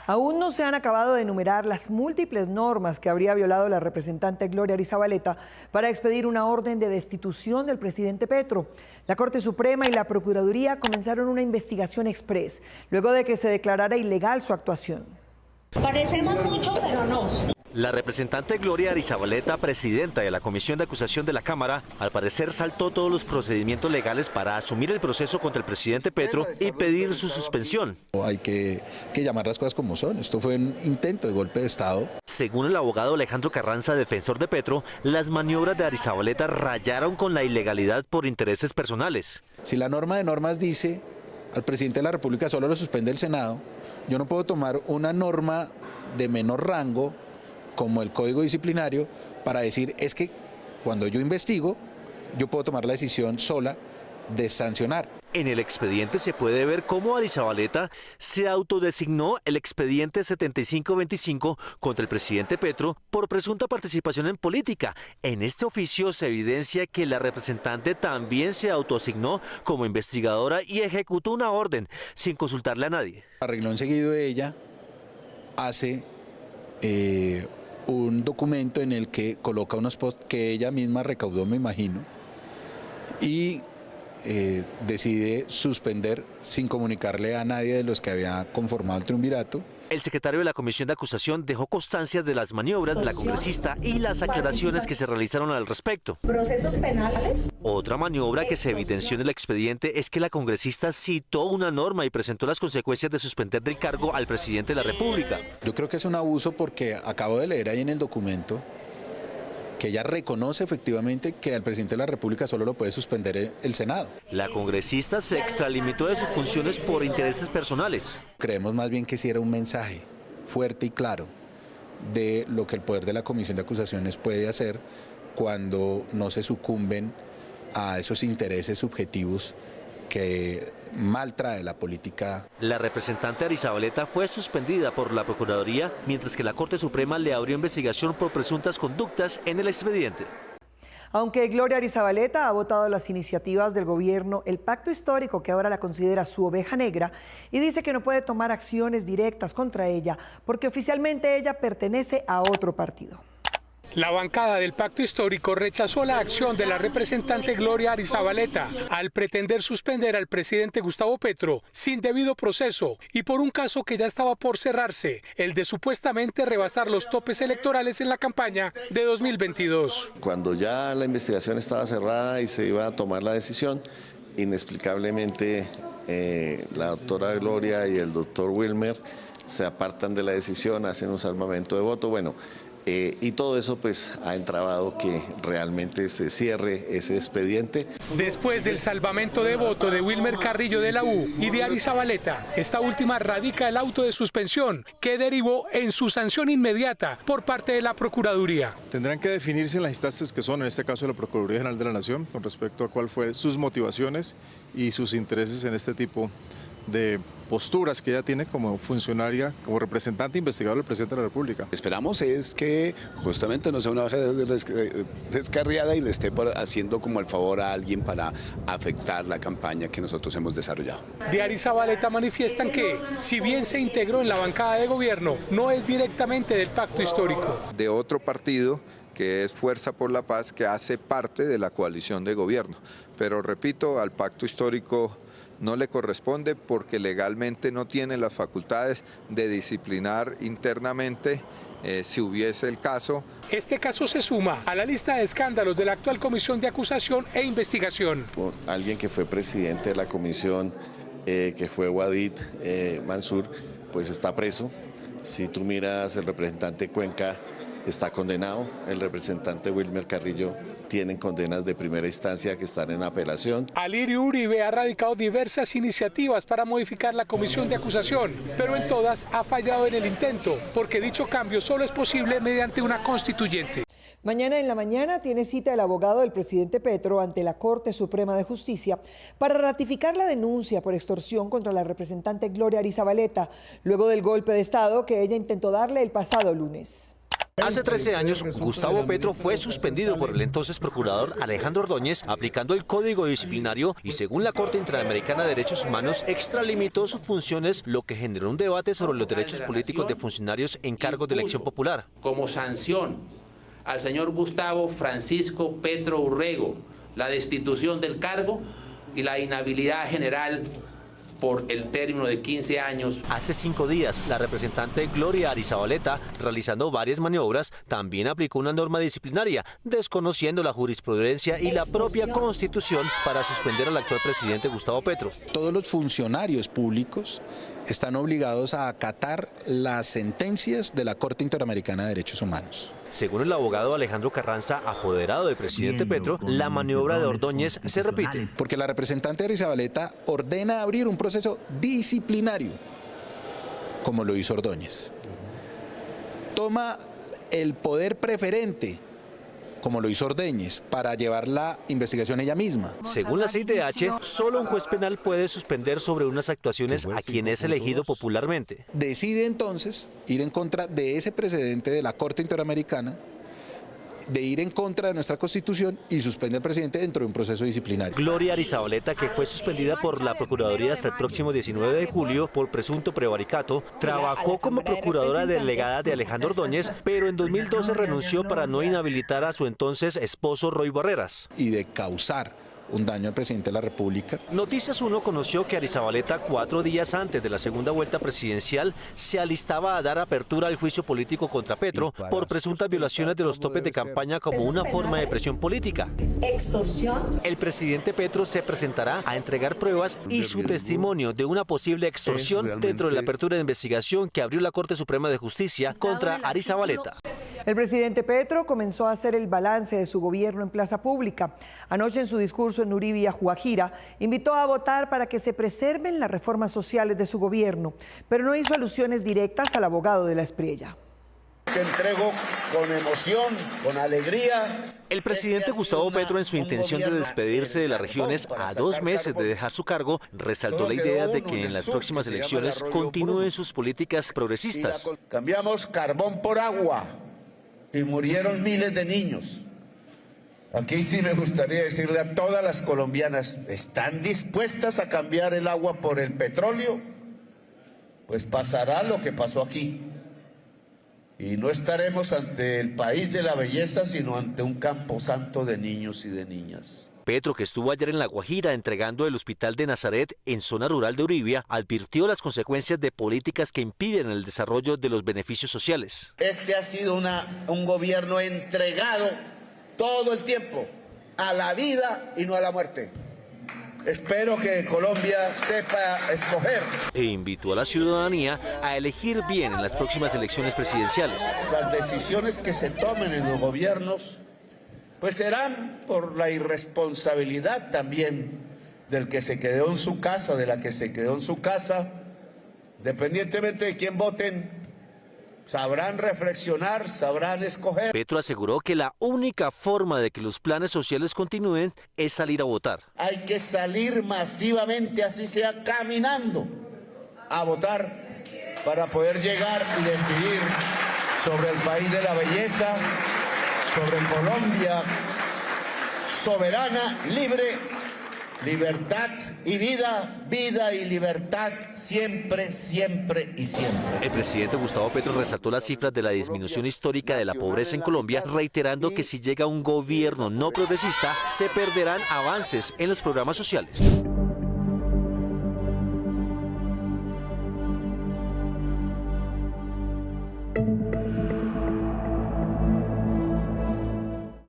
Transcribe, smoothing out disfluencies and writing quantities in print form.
Aún no se han acabado de enumerar las múltiples normas que habría violado la representante Gloria Arizabaleta para expedir una orden de destitución del presidente Petro. La Corte Suprema y la Procuraduría comenzaron una investigación express, luego de que se declarara ilegal su actuación. Parecemos mucho, pero no. La representante Gloria Arizabaleta, presidenta de la Comisión de Acusación de la Cámara, al parecer saltó todos los procedimientos legales para asumir el proceso contra el presidente Petro y pedir su suspensión. Hay que llamar las cosas como son. Esto fue un intento de golpe de Estado. Según el abogado Alejandro Carranza, defensor de Petro, las maniobras de Arizabaleta rayaron con la ilegalidad por intereses personales. Si la norma de normas dice al presidente de la República solo lo suspende el Senado, yo no puedo tomar una norma de menor rango como el Código Disciplinario para decir es que cuando yo investigo yo puedo tomar la decisión sola de sancionar. En el expediente se puede ver cómo Arizabaleta se autodesignó el expediente 7525 contra el presidente Petro por presunta participación en política. En este oficio se evidencia que la representante también se autoasignó como investigadora y ejecutó una orden sin consultarle a nadie. A renglón seguido ella hace un documento en el que coloca unos posts que ella misma recaudó, me imagino, y decide suspender sin comunicarle a nadie de los que había conformado el triunvirato. El secretario de la Comisión de Acusación dejó constancia de las maniobras de la congresista y las aclaraciones que se realizaron al respecto. ¿Procesos penales? Otra maniobra que se evidenció en el expediente es que la congresista citó una norma y presentó las consecuencias de suspender del cargo al presidente de la República. Yo creo que es un abuso porque acabo de leer ahí en el documento que ella reconoce efectivamente que al presidente de la República solo lo puede suspender el Senado. La congresista se extralimitó de sus funciones por intereses personales. Creemos más bien que sí era un mensaje fuerte y claro de lo que el poder de la Comisión de Acusaciones puede hacer cuando no se sucumben a esos intereses subjetivos que mal trae la política. La representante Arizabaleta fue suspendida por la Procuraduría, mientras que la Corte Suprema le abrió investigación por presuntas conductas en el expediente. Aunque Gloria Arizabaleta ha votado las iniciativas del gobierno, el pacto histórico que ahora la considera su oveja negra y dice que no puede tomar acciones directas contra ella porque oficialmente ella pertenece a otro partido. La bancada del Pacto Histórico rechazó la acción de la representante Gloria Arizabaleta al pretender suspender al presidente Gustavo Petro sin debido proceso y por un caso que ya estaba por cerrarse, el de supuestamente rebasar los topes electorales en la campaña de 2022. Cuando ya la investigación estaba cerrada y se iba a tomar la decisión, inexplicablemente la doctora Gloria y el doctor Wilmer se apartan de la decisión, hacen un salvamento de voto. Y todo eso pues ha entrabado que realmente se cierre ese expediente. Después del salvamento de voto de Wilmer Carrillo de la U y de Arizabaleta, esta última radica el auto de suspensión que derivó en su sanción inmediata por parte de la Procuraduría. Tendrán que definirse en las instancias que son, en este caso la Procuraduría General de la Nación, con respecto a cuál fue sus motivaciones y sus intereses en este tipo de posturas que ella tiene como funcionaria, como representante investigador del presidente de la República. Esperamos es que justamente no sea una hoja descarriada y le esté haciendo como el favor a alguien para afectar la campaña que nosotros hemos desarrollado. De Arizabaleta manifiestan que, si bien se integró en la bancada de gobierno, no es directamente del pacto histórico. De otro partido, que es Fuerza por la Paz, que hace parte de la coalición de gobierno. Pero repito, al pacto histórico no le corresponde porque legalmente no tiene las facultades de disciplinar internamente si hubiese el caso. Este caso se suma a la lista de escándalos de la actual Comisión de Acusación e Investigación. Alguien que fue presidente de la comisión, que fue Wadid Mansur, pues está preso. Si tú miras, el representante Cuenca está condenado, el representante Wilmer Carrillo tienen condenas de primera instancia que están en apelación. Alirio Uribe ha radicado diversas iniciativas para modificar la comisión de acusación, pero en todas ha fallado en el intento, porque dicho cambio solo es posible mediante una constituyente. Mañana en la mañana tiene cita el abogado del presidente Petro ante la Corte Suprema de Justicia para ratificar la denuncia por extorsión contra la representante Gloria Arizabaleta, luego del golpe de Estado que ella intentó darle el pasado lunes. Hace 13 años, Gustavo Petro fue suspendido por el entonces procurador Alejandro Ordóñez, aplicando el Código Disciplinario y, según la Corte Interamericana de Derechos Humanos, extralimitó sus funciones, lo que generó un debate sobre los derechos políticos de funcionarios en cargos de elección popular. Como sanción al señor Gustavo Francisco Petro Urrego, la destitución del cargo y la inhabilidad general por el término de 15 años. Hace 5 días, la representante Gloria Arizabaleta, realizando varias maniobras, también aplicó una norma disciplinaria, desconociendo la jurisprudencia y la propia Constitución para suspender al actual presidente Gustavo Petro. Todos los funcionarios públicos están obligados a acatar las sentencias de la Corte Interamericana de Derechos Humanos. Según el abogado Alejandro Carranza, apoderado del presidente Petro, la maniobra de Ordóñez se repite. Porque la representante Arizabaleta ordena abrir un proceso disciplinario, como lo hizo Ordóñez. Toma el poder preferente, como lo hizo Ordóñez, para llevar la investigación ella misma. Según la CIDH, solo un juez penal puede suspender sobre unas actuaciones a quien es elegido popularmente. Decide entonces ir en contra de ese precedente de la Corte Interamericana, de ir en contra de nuestra Constitución y suspende al presidente dentro de un proceso disciplinario. Gloria Arizabaleta, que fue suspendida por la Procuraduría hasta el próximo 19 de julio por presunto prevaricato, trabajó como procuradora delegada de Alejandro Ordóñez, pero en 2012 renunció para no inhabilitar a su entonces esposo Roy Barreras. Y de causar un daño al presidente de la República. Noticias 1 conoció que Arizabaleta, 4 días antes de la segunda vuelta presidencial, se alistaba a dar apertura al juicio político contra Petro por presuntas violaciones de los topes de campaña como una forma de presión política. Extorsión. El presidente Petro se presentará a entregar pruebas y su testimonio de una posible extorsión dentro de la apertura de investigación que abrió la Corte Suprema de Justicia contra Arizabaleta. El presidente Petro comenzó a hacer el balance de su gobierno en plaza pública. Anoche, en su discurso en Uribia, Guajira, invitó a votar para que se preserven las reformas sociales de su gobierno, pero no hizo alusiones directas al abogado de la Espriella. Te entrego con emoción, con alegría. El presidente Gustavo Petro, en su intención de despedirse de las regiones a 2 meses de dejar su cargo, resaltó la idea de que en las próximas elecciones continúen sus políticas progresistas. Cambiamos carbón por agua y murieron miles de niños. Aquí sí me gustaría decirle a todas las colombianas, ¿están dispuestas a cambiar el agua por el petróleo? Pues pasará lo que pasó aquí. Y no estaremos ante el país de la belleza, sino ante un camposanto de niños y de niñas. Petro, que estuvo ayer en La Guajira entregando el hospital de Nazaret en zona rural de Uribia, advirtió las consecuencias de políticas que impiden el desarrollo de los beneficios sociales. Este ha sido un gobierno entregado todo el tiempo a la vida y no a la muerte. Espero que Colombia sepa escoger. E invitó a la ciudadanía a elegir bien en las próximas elecciones presidenciales. Las decisiones que se tomen en los gobiernos pues serán por la irresponsabilidad también del que se quedó en su casa, de la que se quedó en su casa, independientemente de quién voten. Sabrán reflexionar, sabrán escoger. Petro aseguró que la única forma de que los planes sociales continúen es salir a votar. Hay que salir masivamente, así sea caminando, a votar para poder llegar y decidir sobre el país de la belleza, sobre Colombia soberana, libre, libertad y vida, vida y libertad siempre, siempre y siempre. El presidente Gustavo Petro resaltó las cifras de la disminución histórica de la pobreza en Colombia, reiterando que si llega un gobierno no progresista, se perderán avances en los programas sociales.